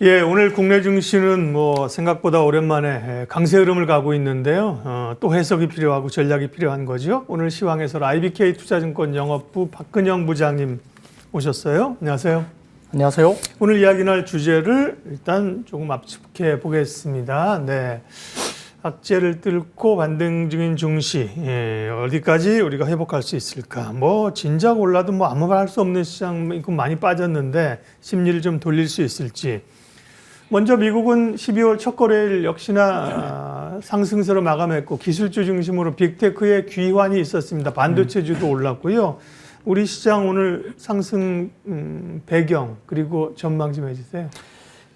예, 오늘 국내 증시는 뭐 생각보다 오랜만에 강세 흐름을 가고 있는데요. 또 해석이 필요하고 전략이 필요한 거죠. 오늘 시황에서 IBK 투자증권 영업부 박근영 부장님 오셨어요. 안녕하세요. 안녕하세요. 오늘 이야기 날 주제를 일단 조금 압축해 보겠습니다. 네. 악재를 뚫고 반등 중인 증시, 어디까지 우리가 회복할 수 있을까? 뭐 진작 올라도 뭐 아무 말 할 수 없는 시장만큼 많이 빠졌는데 심리를 좀 돌릴 수 있을지. 먼저 미국은 12월 첫 거래일 역시나 상승세로 마감했고 기술주 중심으로 빅테크의 귀환이 있었습니다. 반도체주도 올랐고요. 우리 시장 오늘 상승 배경 그리고 전망 좀 해주세요.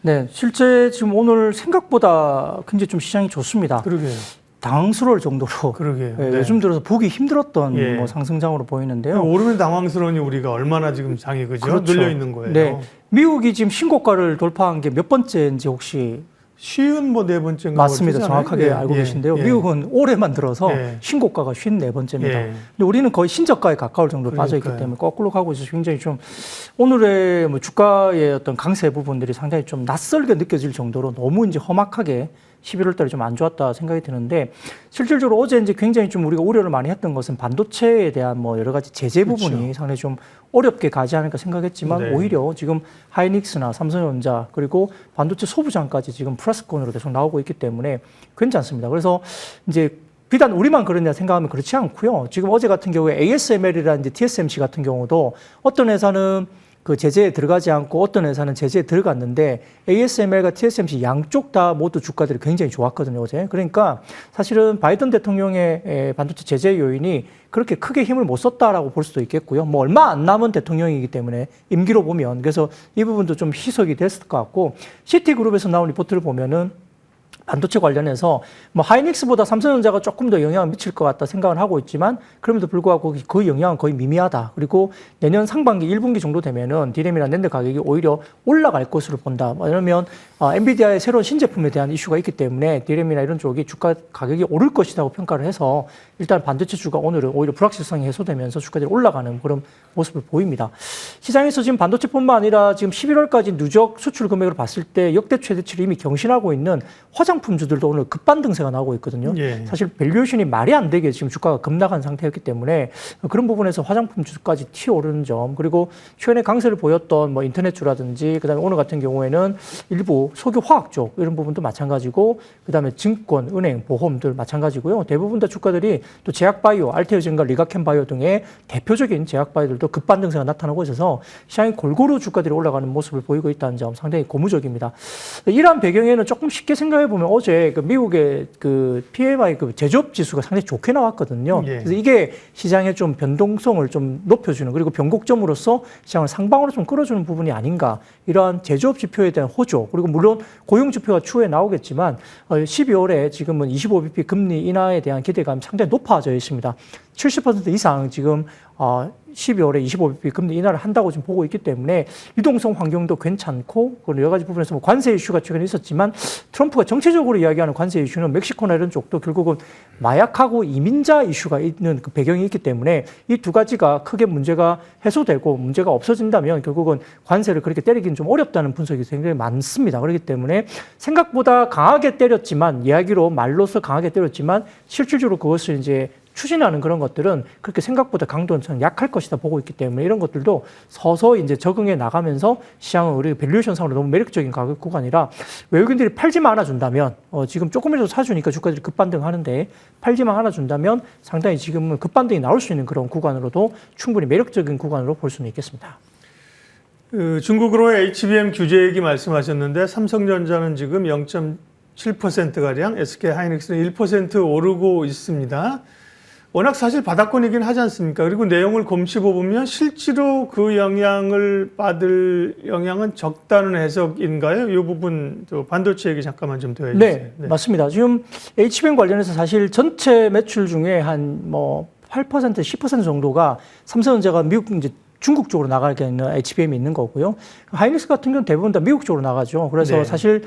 네, 실제 지금 오늘 생각보다 굉장히 좀 시장이 좋습니다. 그러게요. 당황스러울 정도로. 그러게요. 네, 네. 요즘 들어서 보기 힘들었던 예. 뭐 상승장으로 보이는데요. 오르면 당황스러우니 우리가 얼마나 지금 장이 그죠? 눌려 있는 거예요. 네, 미국이 지금 신고가를 돌파한 게 몇 번째인지 혹시 쉬운 뭐 네 번째인가 맞습니다. 정확하게 알고 계신데요. 미국은 올해만 들어서 신고가가 54번째입니다. 근데 우리는 거의 신저가에 가까울 정도로 빠져있기 때문에 거꾸로 가고 있어서 굉장히 좀 오늘의 뭐 주가의 어떤 강세 부분들이 상당히 좀 낯설게 느껴질 정도로 너무 이제 험악하게 11월 달에 좀 안 좋았다 생각이 드는데 실질적으로 어제 이제 굉장히 좀 우리가 우려를 많이 했던 것은 반도체에 대한 뭐 여러 가지 제재 부분이 상당히 좀 어렵게 가지 않을까 생각했지만 오히려 지금 하이닉스나 삼성전자 그리고 반도체 소부장까지 지금 플러스권으로 계속 나오고 있기 때문에 괜찮습니다. 그래서 이제 비단 우리만 그러냐 생각하면 그렇지 않고요. 지금 어제 같은 경우에 ASML이라든지 TSMC 같은 경우도 어떤 회사는 그 제재에 들어가지 않고 어떤 회사는 제재에 들어갔는데 ASML과 TSMC 양쪽 다 모두 주가들이 굉장히 좋았거든요, 어제. 그러니까 사실은 바이든 대통령의 반도체 제재 요인이 그렇게 크게 힘을 못 썼다라고 볼 수도 있겠고요. 뭐 얼마 안 남은 대통령이기 때문에 임기로 보면 그래서 이 부분도 좀 희석이 됐을 것 같고 시티그룹에서 나온 리포트를 보면은 반도체 관련해서 뭐 하이닉스보다 삼성전자가 조금 더 영향을 미칠 것 같다 생각을 하고 있지만 그럼에도 불구하고 그 영향은 거의 미미하다. 그리고 내년 상반기 1분기 정도 되면은 디램이나 낸드 가격이 오히려 올라갈 것으로 본다. 왜냐하면 엔비디아의 새로운 신제품에 대한 이슈가 있기 때문에 디램이나 이런 쪽이 주가 가격이 오를 것이라고 평가를 해서 일단 반도체 주가 오늘은 오히려 불확실성이 해소되면서 주가들이 올라가는 그런 모습을 보입니다. 시장에서 지금 반도체뿐만 아니라 지금 11월까지 누적 수출 금액으로 봤을 때 역대 최대치를 이미 경신하고 있는 화장품주들도 오늘 급반등세가 나오고 있거든요. 사실 밸류에이션이 말이 안 되게 지금 주가가 급락한 상태였기 때문에 그런 부분에서 화장품주까지 튀어오르는 점 그리고 최근에 강세를 보였던 뭐 인터넷주라든지 그다음에 오늘 같은 경우에는 일부 석유 화학 쪽 이런 부분도 마찬가지고 그다음에 증권, 은행, 보험들 마찬가지고요. 대부분 다 주가들이 또 제약바이오, 알테오젠과 리가켄바이오 등의 대표적인 제약바이오들도 급반등세가 나타나고 있어서 시장이 골고루 주가들이 올라가는 모습을 보이고 있다는 점 상당히 고무적입니다. 이러한 배경에는 조금 쉽게 생각해 보면 어제 그 미국의 그 PMI 그 제조업 지수가 상당히 좋게 나왔거든요. 그래서 이게 시장의 좀 변동성을 좀 높여주는 그리고 변곡점으로서 시장을 상방으로 좀 끌어주는 부분이 아닌가 이러한 제조업 지표에 대한 호조 그리고 물론 고용 지표가 추후에 나오겠지만 12월에 지금은 25bp 금리 인하에 대한 기대감이 상당히 높아져 있습니다. 70% 이상 지금 12월에 25bp 금리 인하를 한다고 지금 보고 있기 때문에 유동성 환경도 괜찮고 그리고 여러 가지 부분에서 뭐 관세 이슈가 최근에 있었지만 트럼프가 정치적으로 이야기하는 관세 이슈는 멕시코나 이런 쪽도 결국은 마약하고 이민자 이슈가 있는 그 배경이 있기 때문에 이 두 가지가 크게 문제가 해소되고 문제가 없어진다면 결국은 관세를 그렇게 때리기는 좀 어렵다는 분석이 굉장히 많습니다. 그렇기 때문에 생각보다 강하게 때렸지만 이야기로 말로서 강하게 때렸지만 실질적으로 그것을 이제 추진하는 그런 것들은 그렇게 생각보다 강도는 약할 것이다 보고 있기 때문에 이런 것들도 서서히 이제 적응해 나가면서 시장은 우리 밸류에이션상으로 너무 매력적인 가격 구간이라 외국인들이 팔지만 하나 준다면 지금 조금이라도 사주니까 주가들이 급반등하는데 팔지만 하나 준다면 상당히 지금은 급반등이 나올 수 있는 그런 구간으로도 충분히 매력적인 구간으로 볼 수는 있겠습니다. 중국으로의 HBM 규제 얘기 말씀하셨는데 삼성전자는 지금 0.7%가량, SK하이닉스는 1% 오르고 있습니다. 워낙 사실 바닥권이긴 하지 않습니까? 그리고 내용을 곰씹어 보면 실제로 그 영향을 받을 영향은 적다는 해석인가요? 이 부분 반도체 얘기 잠깐만 좀 더 해주세요. 네, 맞습니다. 지금 HBM 관련해서 사실 전체 매출 중에 한 뭐 8%, 10% 정도가 삼성전자가 미국 이제 중국 쪽으로 나가게 있는 HBM이 있는 거고요. 하이닉스 같은 경우는 대부분 다 미국 쪽으로 나가죠. 그래서 네. 사실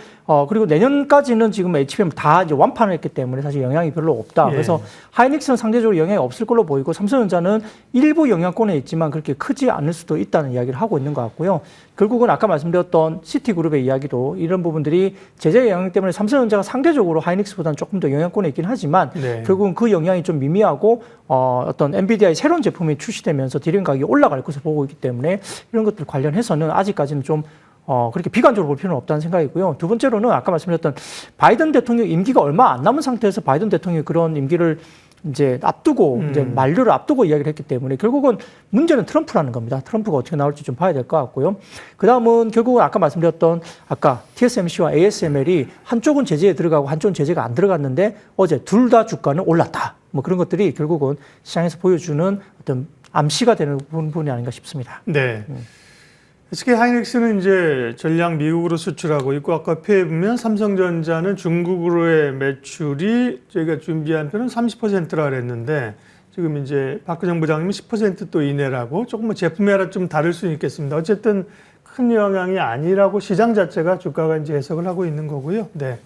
그리고 내년까지는 지금 HBM 다 이제 완판을 했기 때문에 사실 영향이 별로 없다. 예. 그래서 하이닉스는 상대적으로 영향이 없을 걸로 보이고 삼성전자는 일부 영향권에 있지만 그렇게 크지 않을 수도 있다는 이야기를 하고 있는 것 같고요. 결국은 아까 말씀드렸던 시티그룹의 이야기도 이런 부분들이 제재 영향 때문에 삼성전자가 상대적으로 하이닉스보다는 조금 더 영향권에 있긴 하지만 네. 결국은 그 영향이 좀 미미하고 어떤 엔비디아의 새로운 제품이 출시되면서 디램 가격이 올라갈 것을 보고 있기 때문에 이런 것들 관련해서는 아직까지는 좀 그렇게 비관적으로 볼 필요는 없다는 생각이고요. 두 번째로는 아까 말씀드렸던 바이든 대통령 임기가 얼마 안 남은 상태에서 바이든 대통령이 그런 임기를 이제 앞두고 이제 만료를 앞두고 이야기를 했기 때문에 결국은 문제는 트럼프라는 겁니다. 트럼프가 어떻게 나올지 좀 봐야 될 것 같고요. 그 다음은 결국은 아까 말씀드렸던 아까 TSMC와 ASML이 한쪽은 제재에 들어가고 한쪽은 제재가 안 들어갔는데 어제 둘 다 주가는 올랐다. 뭐 그런 것들이 결국은 시장에서 보여주는 어떤 암시가 되는 부분이 아닌가 싶습니다. 네. SK 하이닉스는 이제 전량 미국으로 수출하고 있고 아까 표에 보면 삼성전자는 중국으로의 매출이 저희가 준비한 표는 30%라 그랬는데 지금 이제 박근영 부장님이 10% 이내라고 조금 뭐 제품에 따라 좀 다를 수는 있겠습니다. 어쨌든 큰 영향이 아니라고 시장 자체가 주가가 이제 해석을 하고 있는 거고요. 네.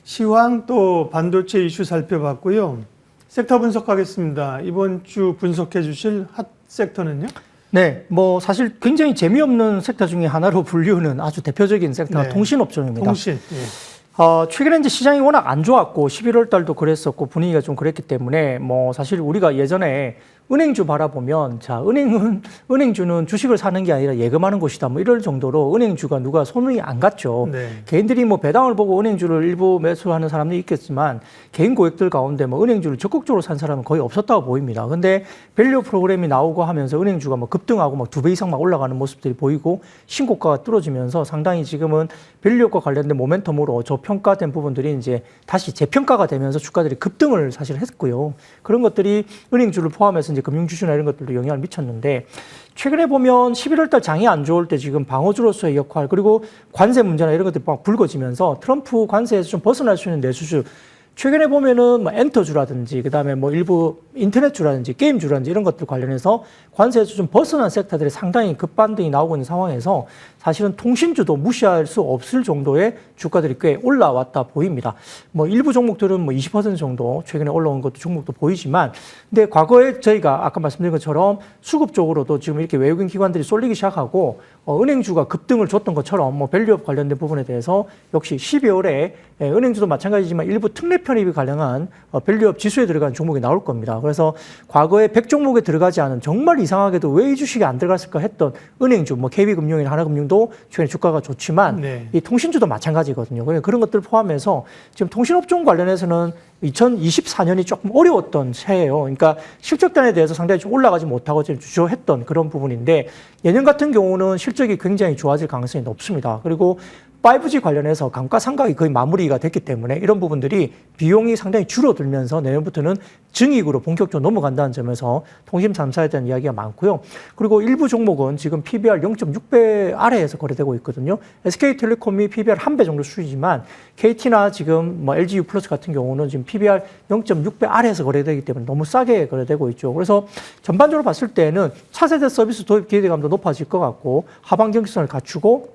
시황 또 반도체 이슈 살펴봤고요. 섹터 분석하겠습니다. 이번 주 분석해 주실 핫 섹터는요? 네, 뭐 사실 굉장히 재미없는 섹터 중에 하나로 분류는 아주 대표적인 섹터가 네. 통신업종입니다. 통신. 예. 최근에 이제 시장이 워낙 안 좋았고 11월 달도 그랬었고 분위기가 좀 그랬기 때문에 뭐 사실 우리가 예전에 은행주 바라보면 자 은행주는 주식을 사는 게 아니라 예금하는 곳이다 뭐 이럴 정도로 은행주가 누가 손이 안 갔죠. 네. 개인들이 뭐 배당을 보고 은행주를 일부 매수하는 사람들이 있겠지만 개인 고객들 가운데 뭐 은행주를 적극적으로 산 사람은 거의 없었다고 보입니다. 근데 밸류 프로그램이 나오고 하면서 은행주가 뭐 급등하고 막 2배 이상 막 올라가는 모습들이 보이고 신고가가 뚫어지면서 상당히 지금은 밸류과 관련된 모멘텀으로 저평가된 부분들이 이제 다시 재평가가 되면서 주가들이 급등을 사실 했고요. 그런 것들이 은행주를 포함해서 이제 금융주주나 이런 것들도 영향을 미쳤는데 최근에 보면 11월 달 장이 안 좋을 때 지금 방어주로서의 역할 그리고 관세 문제나 이런 것들이 막 불거지면서 트럼프 관세에서 좀 벗어날 수 있는 내수주 최근에 보면은 뭐 엔터주라든지 그다음에 뭐 일부 인터넷주라든지 게임주라든지 이런 것들 관련해서 관세에서 좀 벗어난 섹터들이 상당히 급반등이 나오고 있는 상황에서 사실은 통신주도 무시할 수 없을 정도의 주가들이 꽤 올라왔다 보입니다. 뭐 일부 종목들은 뭐 20% 정도 최근에 올라온 것도 종목도 보이지만 근데 과거에 저희가 아까 말씀드린 것처럼 수급 쪽으로도 지금 이렇게 외국인 기관들이 쏠리기 시작하고 은행주가 급등을 줬던 것처럼 뭐 밸류업 관련된 부분에 대해서 역시 12월에 은행주도 마찬가지지만 일부 특례 편입이 가능한 밸류업 지수에 들어간 종목이 나올 겁니다. 그래서 과거에 100종목에 들어가지 않은 정말 이상하게도 왜 이 주식이 안 들어갔을까 했던 은행주, 뭐 KB금융이나 하나금융도 최근에 주가가 좋지만 네. 이 통신주도 마찬가지거든요. 그런 것들 포함해서 지금 통신업종 관련해서는 2024년이 조금 어려웠던 해예요. 그러니까 실적단에 대해서 상당히 좀 올라가지 못하고 지금 주저했던 그런 부분인데 예년 같은 경우는 실적이 굉장히 좋아질 가능성이 높습니다. 그리고 5G 관련해서 감가상각이 거의 마무리가 됐기 때문에 이런 부분들이 비용이 상당히 줄어들면서 내년부터는 증익으로 본격적으로 넘어간다는 점에서 통신 3사에 대한 이야기가 많고요. 그리고 일부 종목은 지금 PBR 0.6배 아래에서 거래되고 있거든요. SK텔레콤이 PBR 1배 정도 수준이지만 KT나 지금 뭐 LG U+ 같은 경우는 지금 PBR 0.6배 아래에서 거래되기 때문에 너무 싸게 거래되고 있죠. 그래서 전반적으로 봤을 때는 차세대 서비스 도입 기대감도 높아질 것 같고 하반 경직성을 갖추고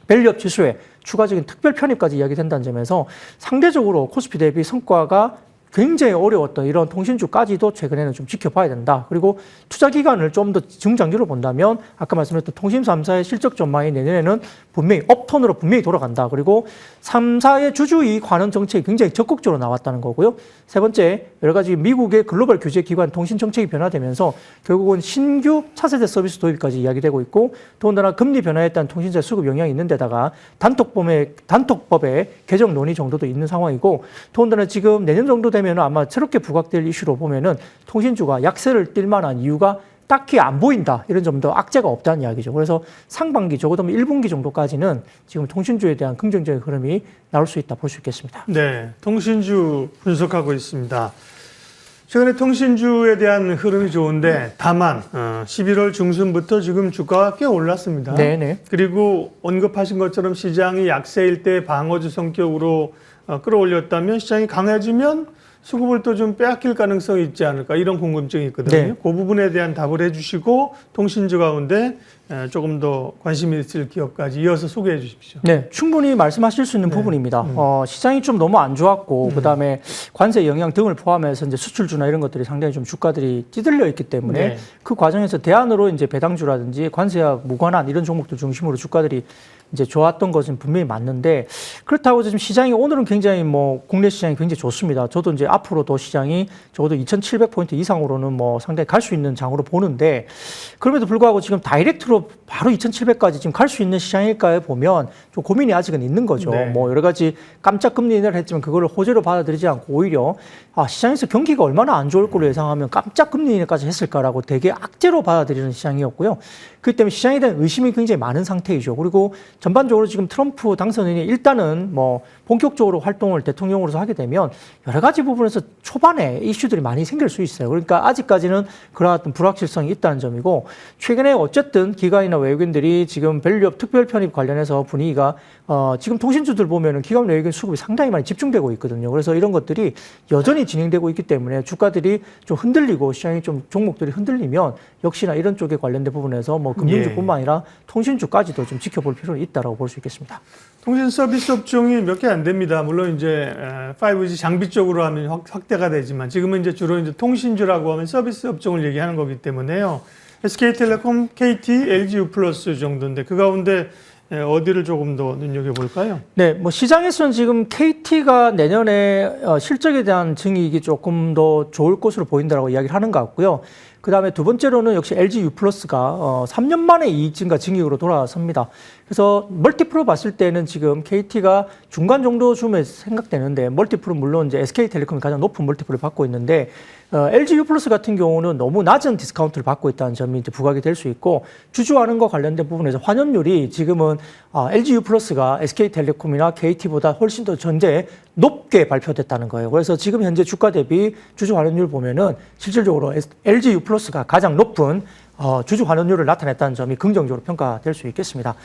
밸류업 지수에 추가적인 특별 편입까지 이야기된다는 점에서 상대적으로 코스피 대비 성과가 굉장히 어려웠던 이런 통신주까지도 최근에는 좀 지켜봐야 된다. 그리고 투자 기간을 좀 더 중장기로 본다면 아까 말씀드렸던 통신 3사의 실적 전망이 내년에는 분명히 업턴으로 분명히 돌아간다. 그리고 3사의 주주이익 환원 정책이 굉장히 적극적으로 나왔다는 거고요. 세 번째, 여러 가지 미국의 글로벌 규제 기관 통신 정책이 변화되면서 결국은 신규 차세대 서비스 도입까지 이야기되고 있고 더군다나 금리 변화에 따른 통신사 수급 영향이 있는 데다가 단톡법의 개정 논의 정도도 있는 상황이고 더군다나 지금 내년 정도 되면 아마 새롭게 부각될 이슈로 보면은 통신주가 약세를 띨 만한 이유가 딱히 안 보인다. 이런 점도 악재가 없다는 이야기죠. 그래서 상반기 적어도 1분기 정도까지는 지금 통신주에 대한 긍정적인 흐름이 나올 수 있다 볼 수 있겠습니다. 네, 통신주 분석하고 있습니다. 최근에 통신주에 대한 흐름이 좋은데 다만 11월 중순부터 지금 주가가 꽤 올랐습니다. 네네. 그리고 언급하신 것처럼 시장이 약세일 때 방어주 성격으로 끌어올렸다면 시장이 강해지면 수급을 또 좀 빼앗길 가능성이 있지 않을까 이런 궁금증이 있거든요. 네. 그 부분에 대한 답을 해주시고 통신주 가운데 조금 더 관심이 있을 기업까지 이어서 소개해 주십시오. 네, 충분히 말씀하실 수 있는 부분입니다. 시장이 좀 너무 안 좋았고, 그다음에 관세 영향 등을 포함해서 이제 수출주나 이런 것들이 상당히 좀 주가들이 찌들려 있기 때문에 네. 그 과정에서 대안으로 이제 배당주라든지 관세와 무관한 이런 종목들 중심으로 주가들이 이제 좋았던 것은 분명히 맞는데 그렇다고 지금 시장이 오늘은 굉장히 뭐 국내 시장이 굉장히 좋습니다. 저도 이제 앞으로도 시장이 적어도 2,700포인트 이상으로는 뭐 상당히 갈 수 있는 장으로 보는데 그럼에도 불구하고 지금 다이렉트로 바로 2,700까지 지금 갈 수 있는 시장일까에 보면 좀 고민이 아직은 있는 거죠. 네. 뭐 여러 가지 깜짝 금리 인하를 했지만 그거를 호재로 받아들이지 않고 오히려 시장에서 경기가 얼마나 안 좋을 걸로 예상하면 깜짝 금리 인하까지 했을까라고 되게 악재로 받아들이는 시장이었고요. 그렇기 때문에 시장에 대한 의심이 굉장히 많은 상태이죠. 그리고 전반적으로 지금 트럼프 당선인이 일단은 뭐 본격적으로 활동을 대통령으로서 하게 되면 여러 가지 부분에서 초반에 이슈들이 많이 생길 수 있어요. 그러니까 아직까지는 그러한 어떤 불확실성이 있다는 점이고 최근에 어쨌든 기관이나 외국인들이 지금 밸류업 특별 편입 관련해서 분위기가 지금 통신주들 보면은 기관 외국인 수급이 상당히 많이 집중되고 있거든요. 그래서 이런 것들이 여전히 진행되고 있기 때문에 주가들이 좀 흔들리고 시장이 좀 종목들이 흔들리면 역시나 이런 쪽에 관련된 부분에서 뭐 금융주뿐만 아니라 통신주까지도 좀 지켜볼 필요는 있다라고 볼 수 있겠습니다. 통신 서비스 업종이 몇 개 안 됩니다. 물론 이제 5G 장비 쪽으로 하면 확대가 되지만 지금은 이제 주로 이제 통신주라고 하면 서비스 업종을 얘기하는 거기 때문에요. SK텔레콤, KT, LG U+ 정도인데 그 가운데 어디를 조금 더 눈여겨볼까요? 네, 뭐 시장에서는 지금 KT가 내년에 실적에 대한 증이익이 조금 더 좋을 것으로 보인다라고 이야기를 하는 것 같고요. 그 다음에 두 번째로는 역시 LG U+가 3년 만에 이익 증가 증이익으로 돌아섭니다. 그래서 멀티플로 봤을 때는 지금 KT가 중간 정도 쯤에 생각되는데 멀티플은 물론 이제 SK텔레콤이 가장 높은 멀티플을 받고 있는데 LG U+ 같은 경우는 너무 낮은 디스카운트를 받고 있다는 점이 이제 부각이 될 수 있고 주주하는과 관련된 부분에서 환원율이 지금은 LG U+가 SK텔레콤이나 KT보다 훨씬 더 전제 높게 발표됐다는 거예요. 그래서 지금 현재 주가 대비 주주 환원율 보면은 실질적으로 LG U+가 가장 높은 주주 환원율을 나타냈다는 점이 긍정적으로 평가될 수 있겠습니다.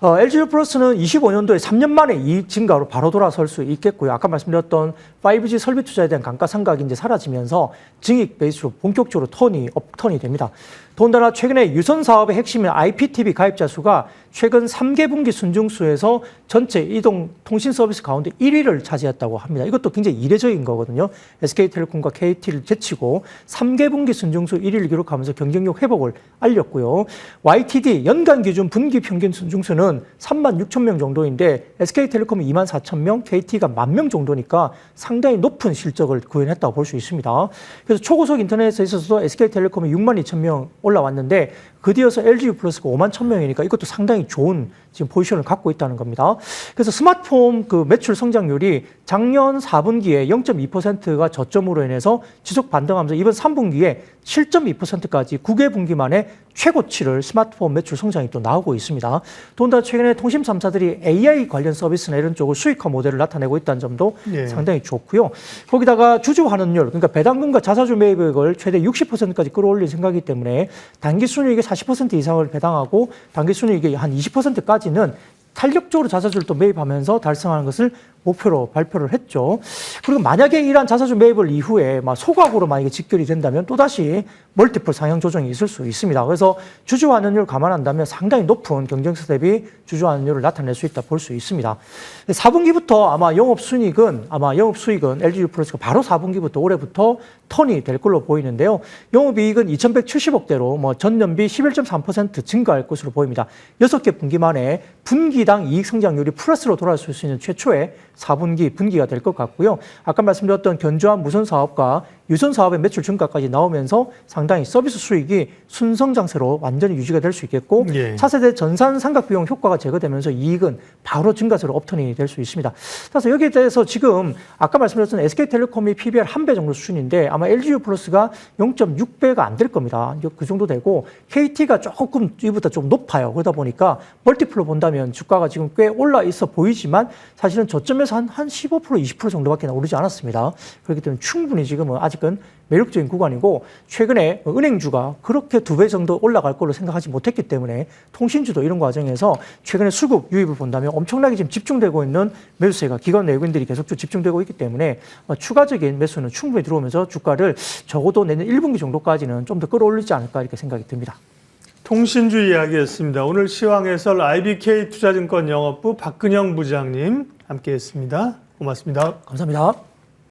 LG U+는 25년도에 3년 만에 이익 증가로 바로 돌아설 수 있겠고요. 아까 말씀드렸던 5G 설비 투자에 대한 감가상각이 이제 사라지면서 증익 베이스로 본격적으로 업턴이 됩니다. 더군다나 최근에 유선 사업의 핵심인 IPTV 가입자 수가 최근 3개 분기 순증수에서 전체 이동 통신 서비스 가운데 1위를 차지했다고 합니다. 이것도 굉장히 이례적인 거거든요. SK텔레콤과 KT를 제치고 3개 분기 순증수 1위를 기록하면서 경쟁력 회복을 알렸고요. YTD 연간 기준 분기 평균 순증수는 3만 6천 명 정도인데 SK텔레콤이 2만 4천 명, KT가 1만 명 정도니까 상당히 높은 실적을 구현했다고 볼 수 있습니다. 그래서 초고속 인터넷에 있어서도 SK텔레콤이 6만 2천 명 올라왔는데 그 뒤에서 LG U+가 5만 1,000명이니까 이것도 상당히 좋은 지금 포지션을 갖고 있다는 겁니다. 그래서 스마트폰 그 매출 성장률이 작년 4분기에 0.2%가 저점으로 인해서 지속 반등하면서 이번 3분기에 7.2%까지 9개 분기 만에 최고치를 스마트폰 매출 성장이 또 나오고 있습니다. 더군다나 최근에 통신 3사들이 AI 관련 서비스나 이런 쪽을 수익화 모델을 나타내고 있다는 점도 상당히 좋고요. 거기다가 주주 환원율, 그러니까 배당금과 자사주 매입액을 최대 60%까지 끌어올릴 생각이기 때문에 단기순이익의 40% 이상을 배당하고 단기순이익의 한 20%까지는 탄력적으로 자사주를 또 매입하면서 달성하는 것을 목표로 발표를 했죠. 그리고 만약에 이러한 자사주 매입을 이후에 소각으로 만약에 직결이 된다면 또다시 멀티플 상향 조정이 있을 수 있습니다. 그래서 주주 환원율 감안한다면 상당히 높은 경쟁사 대비 주주 환원율을 나타낼 수 있다 볼 수 있습니다. 4분기부터 아마 영업수익은 LG U+가 바로 4분기부터 올해부터 턴이 될 걸로 보이는데요. 영업이익은 2,170억대로 전년비 11.3% 증가할 것으로 보입니다. 6개 분기 만에 분기당 이익 성장률이 플러스로 돌아설 수 있는 최초의 4분기 분기가 될 것 같고요. 아까 말씀드렸던 견조한 무선 사업과 유선 사업의 매출 증가까지 나오면서 상당히 서비스 수익이 순성장세로 완전히 유지가 될 수 있겠고 차세대 전산 상각 비용 효과가 제거되면서 이익은 바로 증가세로 업턴이 될 수 있습니다. 그래서 여기에 대해서 지금 아까 말씀드렸던 SK텔레콤이 PBR 1배 정도 수준인데 아마 LG U+가 0.6배가 안 될 겁니다. 그 정도 되고 KT가 조금 이보다 좀 높아요. 그러다 보니까 멀티플로 본다면 주가가 지금 꽤 올라 있어 보이지만 사실은 저점에서 한 15%, 20% 정도밖에 오르지 않았습니다. 그렇기 때문에 충분히 지금은 아직 아직은 매력적인 구간이고 최근에 은행주가 그렇게 2배 정도 올라갈 거로 생각하지 못했기 때문에 통신주도 이런 과정에서 최근에 수급 유입을 본다면 엄청나게 지금 집중되고 있는 매수세가 기관 외국인들이 계속 집중되고 있기 때문에 추가적인 매수는 충분히 들어오면서 주가를 적어도 내년 1분기 정도까지는 좀 더 끌어올리지 않을까 이렇게 생각이 듭니다. 통신주 이야기했습니다. 오늘 시황해설 IBK 투자증권 영업부 박근영 부장님 함께했습니다. 고맙습니다. 감사합니다.